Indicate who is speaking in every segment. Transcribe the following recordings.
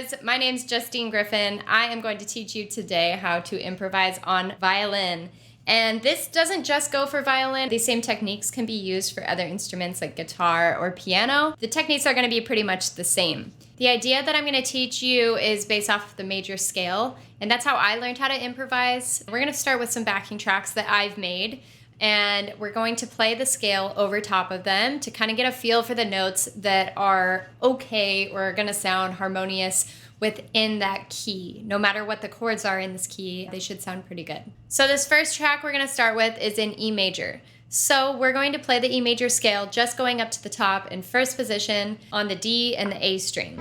Speaker 1: guys, my name's Justine Griffin. I am going to teach you today how to improvise on violin. And this doesn't just go for violin. These same techniques can be used for other instruments like guitar or piano. The techniques are going to be pretty much the same. The idea that I'm going to teach you is based off the major scale, and that's how I learned how to improvise. We're going to start with some backing tracks that I've made, and we're going to play the scale over top of them to kind of get a feel for the notes that are okay or are going to sound harmonious within that key. No matter what the chords are in this key, they should sound pretty good. So this first track we're going to start with is in E major. So we're going to play the E major scale just going up to the top in first position on the D and the A string.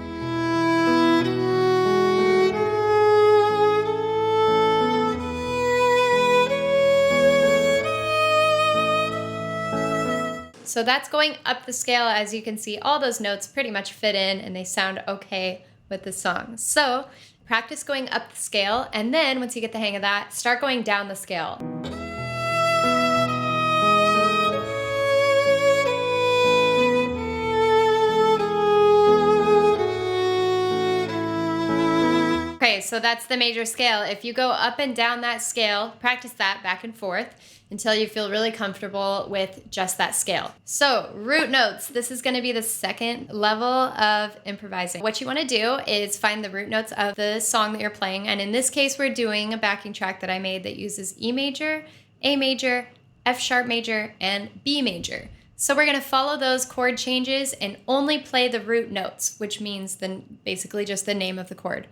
Speaker 1: So that's going up the scale. As you can see, all those notes pretty much fit in and they sound okay with the song. So practice going up the scale, and then once you get the hang of that, start going down the scale. Okay, so that's the major scale. If you go up and down that scale, practice that back and forth until you feel really comfortable with just that scale. So root notes, this is gonna be the second level of improvising. What you wanna do is find the root notes of the song that you're playing. And in this case, we're doing a backing track that I made that uses E major, A major, F sharp major, and B major. So we're gonna follow those chord changes and only play the root notes, which means basically just the name of the chord.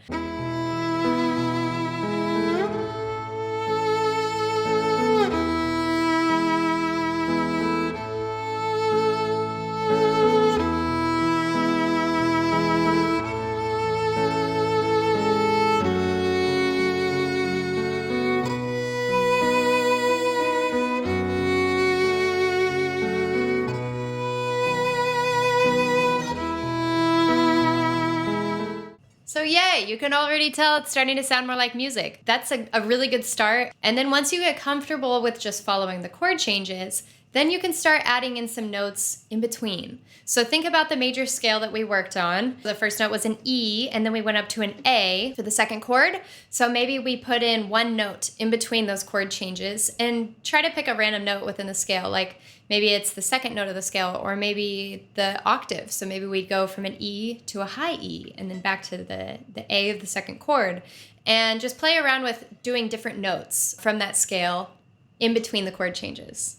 Speaker 1: So yay, you can already tell it's starting to sound more like music. That's a really good start. And then once you get comfortable with just following the chord changes, then you can start adding in some notes in between. So think about the major scale that we worked on. The first note was an E, and then we went up to an A for the second chord. So maybe we put in one note in between those chord changes and try to pick a random note within the scale. Like maybe it's the second note of the scale, or maybe the octave. So maybe we'd go from an E to a high E and then back to the A of the second chord. And just play around with doing different notes from that scale in between the chord changes.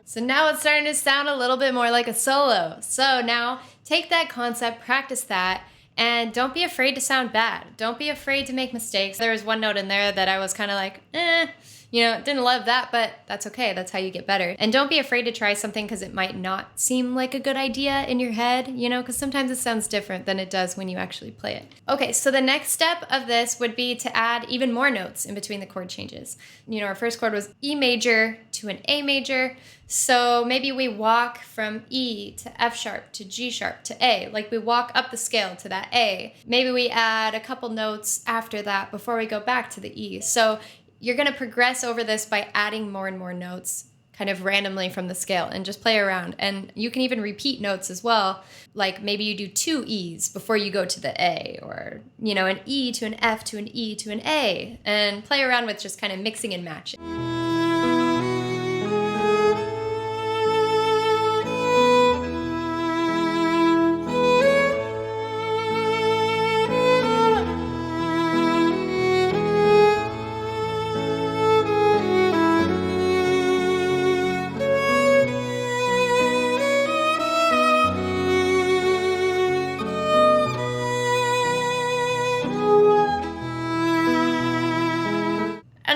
Speaker 1: So now it's starting to sound a little bit more like a solo. So now take that concept, practice that, and don't be afraid to sound bad. Don't be afraid to make mistakes. There was one note in there that I was kind of like, didn't love that, but that's okay. That's how you get better. And don't be afraid to try something because it might not seem like a good idea in your head, because sometimes it sounds different than it does when you actually play it. Okay, so the next step of this would be to add even more notes in between the chord changes. Our first chord was E major to an A major. So maybe we walk from E to F sharp to G sharp to A. Like we walk up the scale to that A. Maybe we add a couple notes after that before we go back to the E. So you're going to progress over this by adding more and more notes kind of randomly from the scale and just play around. And you can even repeat notes as well. Like maybe you do 2 E's before you go to the A, or, an E to an F to an E to an A, and play around with just kind of mixing and matching.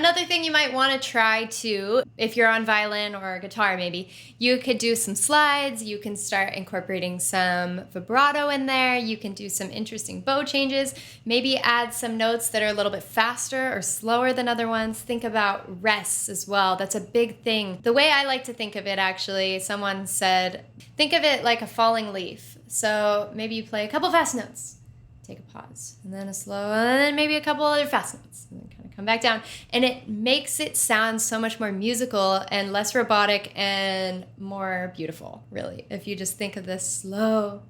Speaker 1: Another thing you might want to try too, if you're on violin or guitar maybe, you could do some slides, you can start incorporating some vibrato in there, you can do some interesting bow changes, maybe add some notes that are a little bit faster or slower than other ones. Think about rests as well. That's a big thing. The way I like to think of it, actually, someone said, think of it like a falling leaf. So maybe you play a couple fast notes, take a pause, and then a slow, and then maybe a couple other fast notes, and then kind of come back down. And it makes it sound so much more musical and less robotic and more beautiful, really. If you just think of this slow,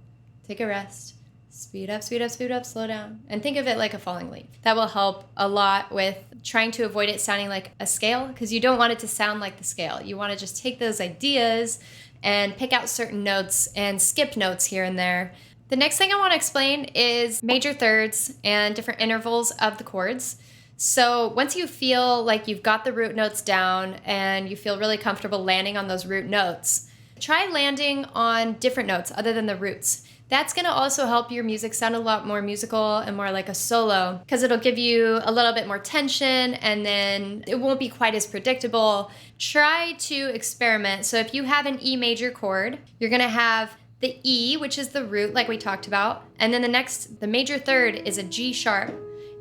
Speaker 1: take a rest, speed up, speed up, speed up, slow down, and think of it like a falling leaf. That will help a lot with trying to avoid it sounding like a scale, because you don't want it to sound like the scale. You want to just take those ideas and pick out certain notes and skip notes here and there. The next thing I want to explain is major thirds and different intervals of the chords. So once you feel like you've got the root notes down and you feel really comfortable landing on those root notes, try landing on different notes other than the roots. That's going to also help your music sound a lot more musical and more like a solo, because it'll give you a little bit more tension and then it won't be quite as predictable. Try to experiment. So if you have an E major chord, you're going to have the E, which is the root like we talked about, and then the major third is a G sharp,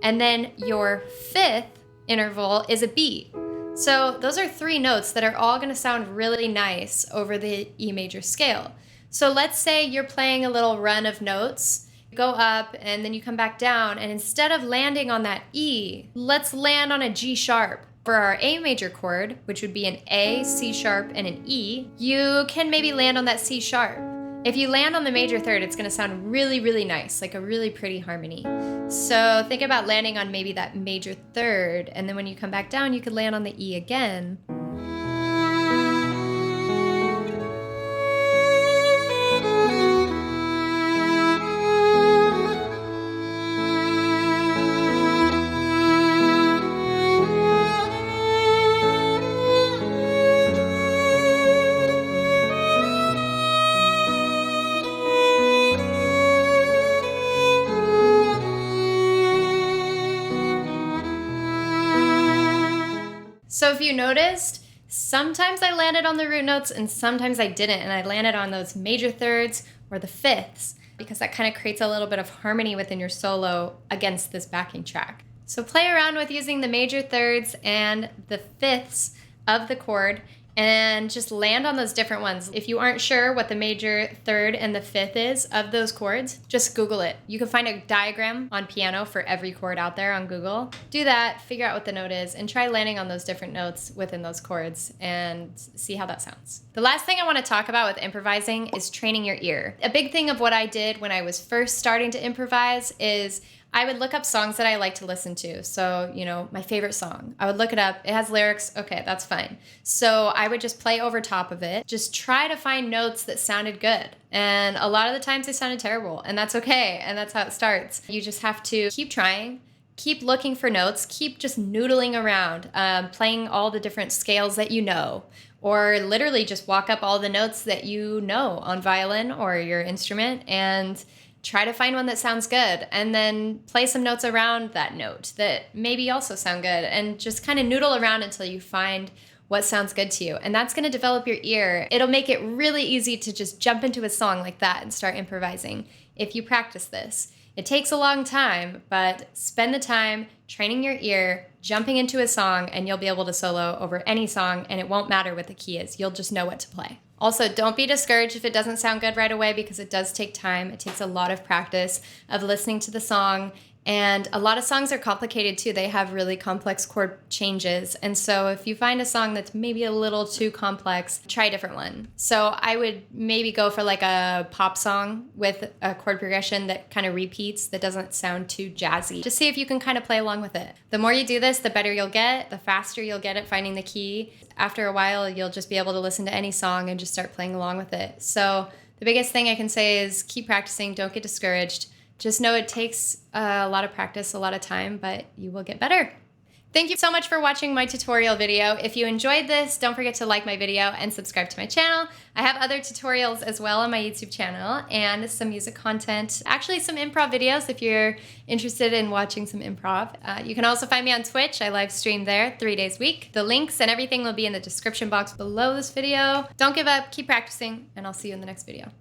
Speaker 1: and then your fifth interval is a B. So those are three notes that are all going to sound really nice over the E major scale. So let's say you're playing a little run of notes, you go up and then you come back down, and instead of landing on that E, let's land on a G sharp. For our A major chord, which would be an A, C sharp, and an E, you can maybe land on that C sharp. If you land on the major third, it's going to sound really, really nice, like a really pretty harmony. So think about landing on maybe that major third, and then when you come back down, you could land on the E again. So if you noticed, sometimes I landed on the root notes and sometimes I didn't, and I landed on those major thirds or the fifths, because that kind of creates a little bit of harmony within your solo against this backing track. So play around with using the major thirds and the fifths of the chord and just land on those different ones. If you aren't sure what the major third and the fifth is of those chords, just Google it. You can find a diagram on piano for every chord out there on Google. Do that, figure out what the note is, and try landing on those different notes within those chords and see how that sounds. The last thing I want to talk about with improvising is training your ear. A big thing of what I did when I was first starting to improvise is I would look up songs that I like to listen to. So, my favorite song. I would look it up. It has lyrics. Okay, that's fine. So I would just play over top of it. Just try to find notes that sounded good. And a lot of the times they sounded terrible. And that's okay. And that's how it starts. You just have to keep trying. Keep looking for notes. Keep just noodling around, playing all the different scales that you know. Or literally just walk up all the notes that you know on violin or your instrument and try to find one that sounds good, and then play some notes around that note that maybe also sound good, and just kind of noodle around until you find what sounds good to you. And that's going to develop your ear. It'll make it really easy to just jump into a song like that and start improvising if you practice this. It takes a long time, but spend the time training your ear, jumping into a song, and you'll be able to solo over any song, and it won't matter what the key is. You'll just know what to play. Also, don't be discouraged if it doesn't sound good right away, because it does take time. It takes a lot of practice of listening to the song. And a lot of songs are complicated too. They have really complex chord changes. And so if you find a song that's maybe a little too complex, try a different one. So I would maybe go for like a pop song with a chord progression that kind of repeats, that doesn't sound too jazzy. Just see if you can kind of play along with it. The more you do this, the better you'll get, the faster you'll get at finding the key. After a while, you'll just be able to listen to any song and just start playing along with it. So the biggest thing I can say is keep practicing. Don't get discouraged. Just know it takes a lot of practice, a lot of time, but you will get better. Thank you so much for watching my tutorial video. If you enjoyed this, don't forget to like my video and subscribe to my channel. I have other tutorials as well on my YouTube channel and some music content, actually some improv videos if you're interested in watching some improv. You can also find me on Twitch. I live stream there 3 days a week. The links and everything will be in the description box below this video. Don't give up, keep practicing, and I'll see you in the next video.